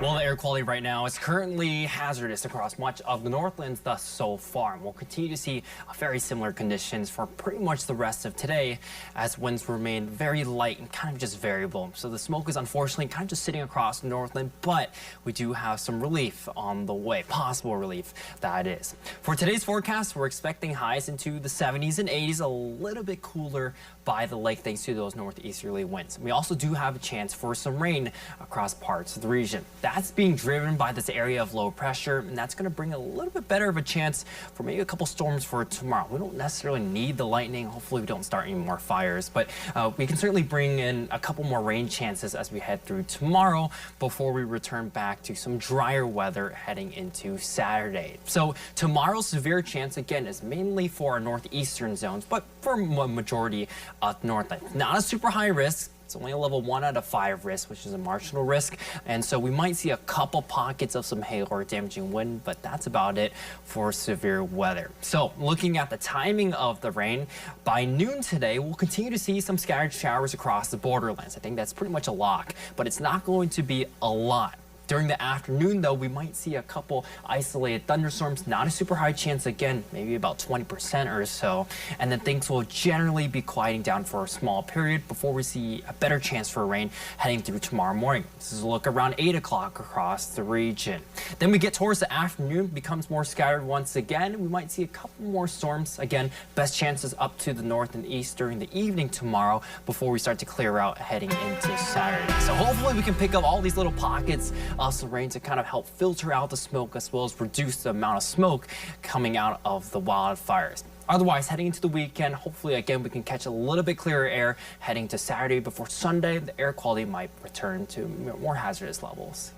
Well, the air quality right now is currently hazardous across much of the Northlands thus so far. And we'll continue to see very similar conditions for pretty much the rest of today as winds remain very light and kind of just variable. So the smoke is unfortunately kind of just sitting across the Northland, but we do have some relief on the way, possible relief that is. For today's forecast, we're expecting highs into the 70s and 80s, a little bit cooler by the lake thanks to those northeasterly winds. We also do have a chance for some rain across parts of the region. That's being driven by this area of low pressure, and that's going to bring a little bit better of a chance for maybe a couple storms for tomorrow. We don't necessarily need the lightning. Hopefully we don't start any more fires, but we can certainly bring in a couple more rain chances as we head through tomorrow before we return back to some drier weather heading into Saturday. So tomorrow's severe chance again is mainly for our northeastern zones, but for a majority of Northland. Not a super high risk. It's only a level 1 out of 5 risk, which is a marginal risk. And so we might see a couple pockets of some hail or damaging wind, but that's about it for severe weather. So looking at the timing of the rain, by noon today, we'll continue to see some scattered showers across the borderlands. I think that's pretty much a lock, but it's not going to be a lot. During the afternoon, though, we might see a couple isolated thunderstorms, not a super high chance again, maybe about 20% or so. And then things will generally be quieting down for a small period before we see a better chance for rain heading through tomorrow morning. This is a look around 8 o'clock across the region. Then we get towards the afternoon, becomes more scattered once again. We might see a couple more storms. Again, best chances up to the north and east during the evening tomorrow before we start to clear out heading into Saturday. So hopefully we can pick up all these little pockets of some rain to kind of help filter out the smoke as well as reduce the amount of smoke coming out of the wildfires. Otherwise, heading into the weekend, hopefully again we can catch a little bit clearer air heading to Saturday. Before Sunday, the air quality might return to more hazardous levels.